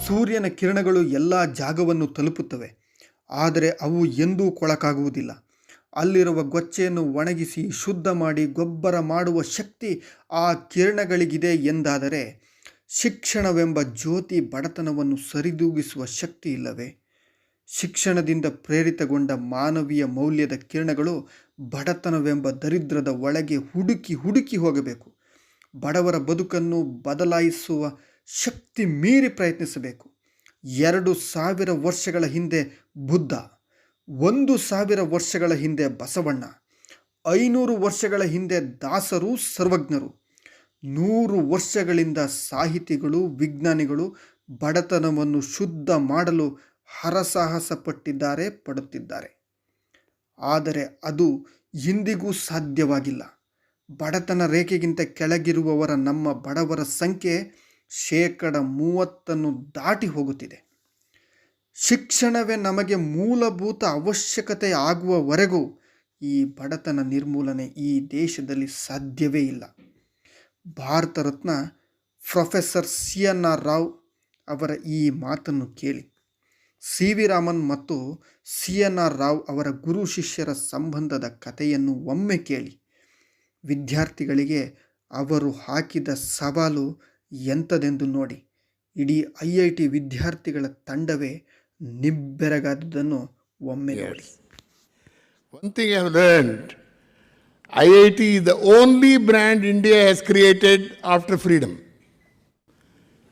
ಸೂರ್ಯನ ಕಿರಣಗಳು ಎಲ್ಲ ಜಾಗವನ್ನು ತಲುಪುತ್ತವೆ, ಆದರೆ ಅವು ಎಂದೂ ಕೊಳಕಾಗುವುದಿಲ್ಲ. ಅಲ್ಲಿರುವ ಗೊಚ್ಚೆಯನ್ನು ಒಣಗಿಸಿ ಶುದ್ಧ ಮಾಡಿ ಗೊಬ್ಬರ ಮಾಡುವ ಶಕ್ತಿ ಆ ಕಿರಣಗಳಿಗಿದೆ ಎಂದಾದರೆ, ಶಿಕ್ಷಣವೆಂಬ ಜ್ಯೋತಿ ಬಡತನವನ್ನು ಸರಿದೂಗಿಸುವ ಶಕ್ತಿ ಇಲ್ಲವೇ? ಶಿಕ್ಷಣದಿಂದ ಪ್ರೇರಿತಗೊಂಡ ಮಾನವೀಯ ಮೌಲ್ಯದ ಕಿರಣಗಳು ಬಡತನವೆಂಬ ದರಿದ್ರದ ಒಳಗೆ ಹುಡುಕಿ ಹುಡುಕಿ ಹೋಗಬೇಕು. ಬಡವರ ಬದುಕನ್ನು ಬದಲಾಯಿಸುವ ಶಕ್ತಿ ಮೀರಿ ಪ್ರಯತ್ನಿಸಬೇಕು. 2000 ವರ್ಷಗಳ ಹಿಂದೆ ಬುದ್ಧ, 1000 ವರ್ಷಗಳ ಹಿಂದೆ ಬಸವಣ್ಣ, 500 ವರ್ಷಗಳ ಹಿಂದೆ ದಾಸರು, ಸರ್ವಜ್ಞರು, 100 ವರ್ಷಗಳಿಂದ ಸಾಹಿತಿಗಳು, ವಿಜ್ಞಾನಿಗಳು ಬಡತನವನ್ನು ಶುದ್ಧ ಮಾಡಲು ಹರಸಾಹಸ ಪಡುತ್ತಿದ್ದಾರೆ. ಆದರೆ ಅದು ಇಂದಿಗೂ ಸಾಧ್ಯವಾಗಿಲ್ಲ. ಬಡತನ ರೇಖೆಗಿಂತ ಕೆಳಗಿರುವವರ, ನಮ್ಮ ಬಡವರ ಸಂಖ್ಯೆ 30% ದಾಟಿ ಹೋಗುತ್ತಿದೆ. ಶಿಕ್ಷಣವೇ ನಮಗೆ ಮೂಲಭೂತ ಅವಶ್ಯಕತೆ ಆಗುವವರೆಗೂ ಈ ಬಡತನ ನಿರ್ಮೂಲನೆ ಈ ದೇಶದಲ್ಲಿ ಸಾಧ್ಯವೇ ಇಲ್ಲ. ಭಾರತ ರತ್ನ ಪ್ರೊಫೆಸರ್ CNR ರಾವ್ ಅವರ ಈ ಮಾತನ್ನು ಕೇಳಿ. CV ರಾಮನ್ ಮತ್ತು CNR ರಾವ್ ಅವರ ಗುರು ಶಿಷ್ಯರ ಸಂಬಂಧದ ಕಥೆಯನ್ನು ಒಮ್ಮೆ ಕೇಳಿ. ವಿದ್ಯಾರ್ಥಿಗಳಿಗೆ ಅವರು ಹಾಕಿದ ಸವಾಲು ಎಂಥದೆಂದು ನೋಡಿ. ಇಡೀ IIT ವಿದ್ಯಾರ್ಥಿಗಳ ತಂಡವೇ ನಿಬ್ಬೆರಗಾದುದನ್ನು ಒಮ್ಮೆ ನೋಡಿ. One thing I have learned, IIT is the only brand India has created after freedom.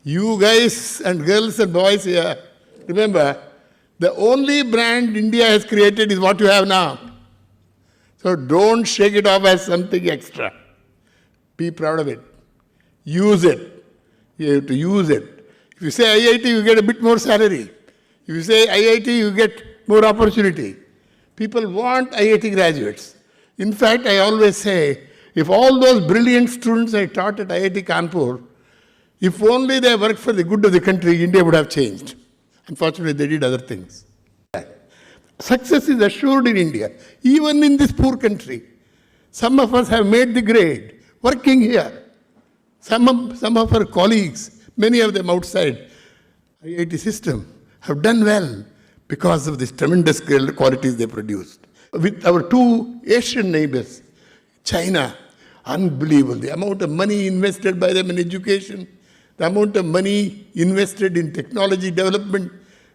You guys and girls and boys here, remember, the only brand India has created is what you have now. So don't shake it off as something extra. Be proud of it. Use it. You have to use it. If you say IIT, you get a bit more salary. If you say IIT, you get more opportunity. People want IIT graduates. In fact, I always say, if all those brilliant students I taught at IIT Kanpur, if only they worked for the good of the country, India would have changed. Unfortunately, they did other things. Success is assured in India, even in this poor country. Some of us have made the grade, working here. Some of our colleagues, many of them outside IIT system, have done well because of this tremendous qualities they produced. With our 2 Asian neighbors, China, unbelievable. The amount of money invested by them in education, the amount of money invested in technology development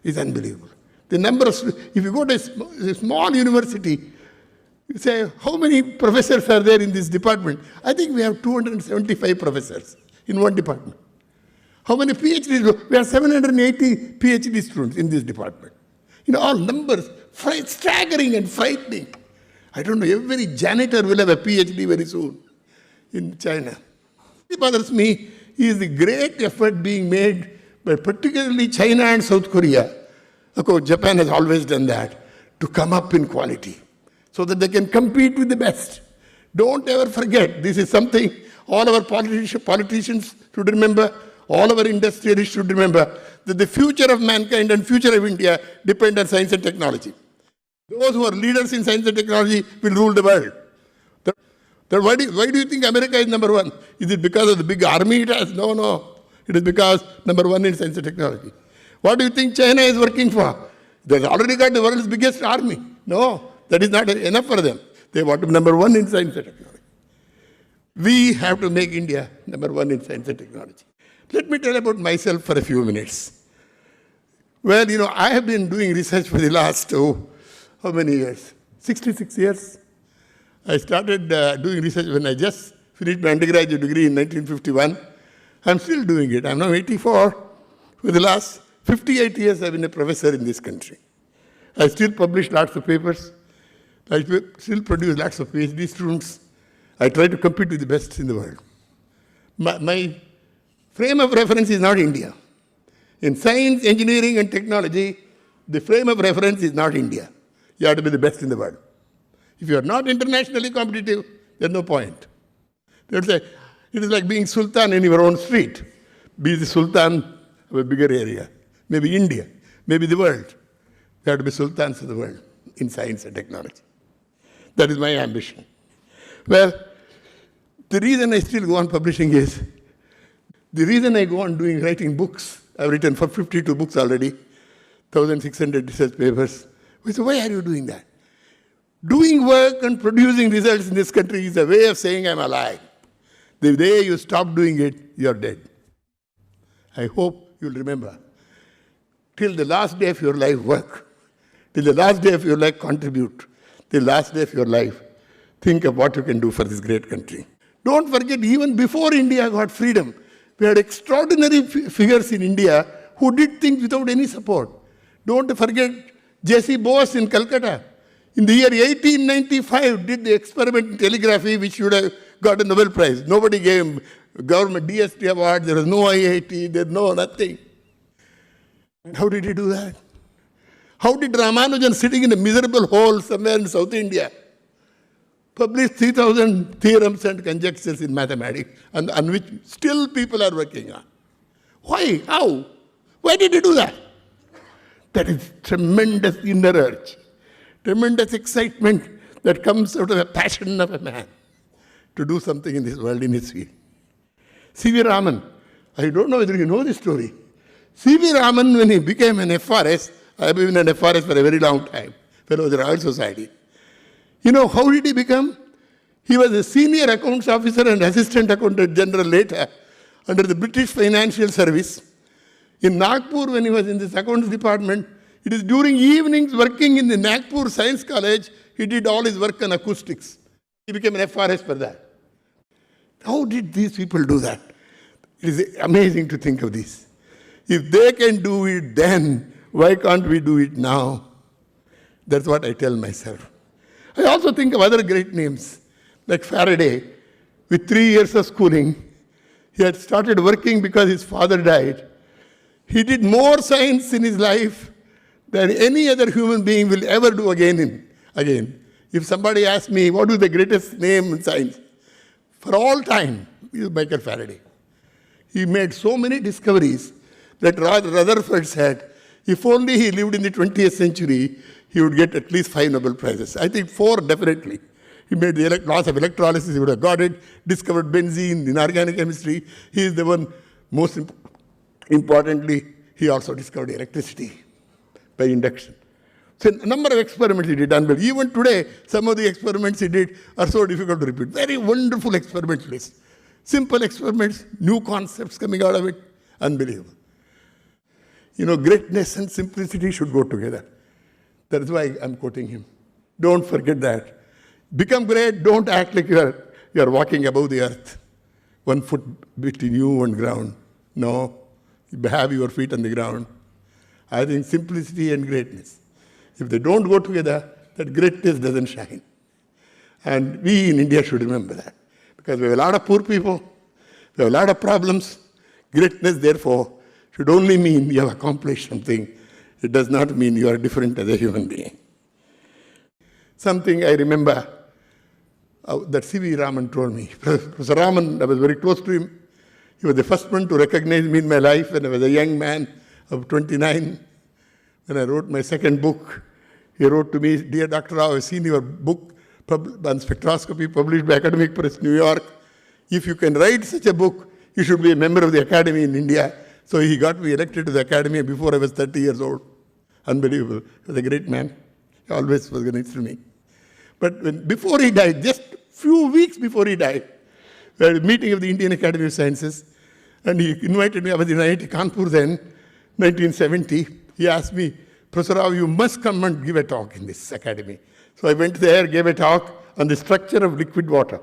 is unbelievable. The number of, if you go to a small university, you say, how many professors are there in this department? I think we have 275 professors in one department. How many PhDs? We have 780 PhD students in this department. You know, all numbers, staggering and frightening. I don't know, every janitor will have a PhD very soon in China. What bothers me is the great effort being made by particularly China and South Korea. Of course, Japan has always done that, to come up in quality so that they can compete with the best. Don't ever forget, this is something all our politicians should remember, all our industrialists should remember, that the future of mankind and future of India depend on science and technology. Those who are leaders in science and technology will rule the world. Why do you think America is number one? Is it because of the big army it has? No. It is because number one in science and technology. What do you think China is working for? They've already got the world's biggest army. No, that is not enough for them. They want to be number one in science and technology. We have to make India number one in science and technology. Let me tell about myself for a few minutes. Well, you know, I have been doing research for the last, how many years? 66 years. I started doing research when I just finished my undergraduate degree in 1951. I'm still doing it. I'm now 84. For the last 58 years, I've been a professor in this country. I still publish lots of papers. I still produce lots of PhD students. I try to compete with the best in the world. My frame of reference is not India. In science, engineering, and technology, the frame of reference is not India. You have to be the best in the world. If you are not internationally competitive, there's no point. They'll say, it is like being sultan in your own street. Be the sultan of a bigger area. Maybe India, maybe the world. You have to be sultans of the world in science and technology. That is my ambition. Well, the reason I still go on publishing is, the reason I go on writing books I've written for 52 books already, 1,600 research papers. We say, why are you doing that? Doing work and producing results in this country is a way of saying I'm alive. The day you stop doing it, you're dead. I hope you'll remember. Till the last day of your life, work. Till the last day of your life, contribute. Till the last day of your life, think of what you can do for this great country. Don't forget, even before India got freedom, we had extraordinary figures in India who did things without any support. Don't forget J.C. Bose in Calcutta. In the year 1895, did the experiment in telegraphy which should have got a Nobel Prize. Nobody gave him government DST award. There was no IIT. There was no nothing. And how did he do that? How did Ramanujan, sitting in a miserable hole somewhere in South India, publish 3,000 theorems and conjectures in mathematics, on which still people are working on? Why? How? Why did he do that? That is tremendous inner urge, tremendous excitement that comes out of the passion of a man to do something in this world, in his field. C.V. Raman, I don't know whether you know this story. C.V. Raman, when he became an FRS, I've been an FRS for a very long time, fellow of the Royal Society. You know, how did he become? He was a senior accounts officer and assistant accountant general later under the British Financial Service. In Nagpur, when he was in this accounts department, it is during evenings working in the Nagpur Science College, he did all his work on acoustics. He became an FRS for that. How did these people do that? It is amazing to think of this. If they can do it then, why can't we do it now? That's what I tell myself. I also think of other great names, like Faraday. With 3 years of schooling, he had started working because his father died. He did more science in his life than any other human being will ever do again. If somebody asks me, what is the greatest name in science? For all time, is Michael Faraday. He made so many discoveries that Rutherford said, if only he lived in the 20th century, he would get at least 5 Nobel Prizes. I think 4 definitely. He made the laws of electrolysis, he would have got it, discovered benzene, inorganic chemistry. He is the one, most importantly, he also discovered electricity by induction. So a number of experiments he did, but even today, some of the experiments he did are so difficult to repeat. Very wonderful experiment list. Simple experiments, new concepts coming out of it, unbelievable. You know, greatness and simplicity should go together. That is why I'm quoting him. Don't forget that. Become great, don't act like you're walking above the earth, 1 foot between you and ground. No, you have your feet on the ground. I think simplicity and greatness, if they don't go together, that greatness doesn't shine. And we in India should remember that. Because we have a lot of poor people, we have a lot of problems. Greatness, therefore, should only mean you have accomplished something. It does not mean you are different as a human being. Something I remember that C.V. Raman told me. Professor Raman, I was very close to him. He was the first one to recognize me in my life when I was a young man of 29. When I wrote my second book, he wrote to me, Dear Dr. Rao, I've seen your book on spectroscopy published by Academic Press, New York. If you can write such a book, you should be a member of the Academy in India. So he got me elected to the Academy before I was 30 years old. Unbelievable. He was a great man. He always was next to me. But before he died, just few weeks before he died, we had a meeting of the Indian Academy of Sciences, and he invited me. I was in IIT Kanpur then, 1970. He asked me, Professor Rao, you must come and give a talk in this academy. So I went there, gave a talk on the structure of liquid water.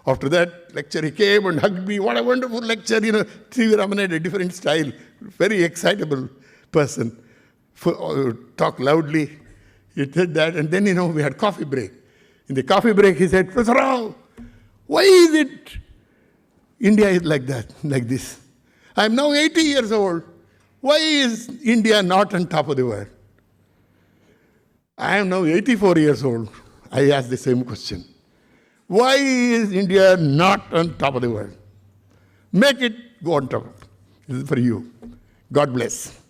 After that lecture, he came and hugged me. What a wonderful lecture. You know, C.V. Raman had a different style, very excitable person. Talk loudly. He did that, and then, we had coffee break. In the coffee break, he said, Professor Rao, why is it India is like that, like this? I'm now 80 years old. Why is India not on top of the world? I am now 84 years old. I ask the same question. Why is India not on top of the world? Make it go on top. This is for you. God bless.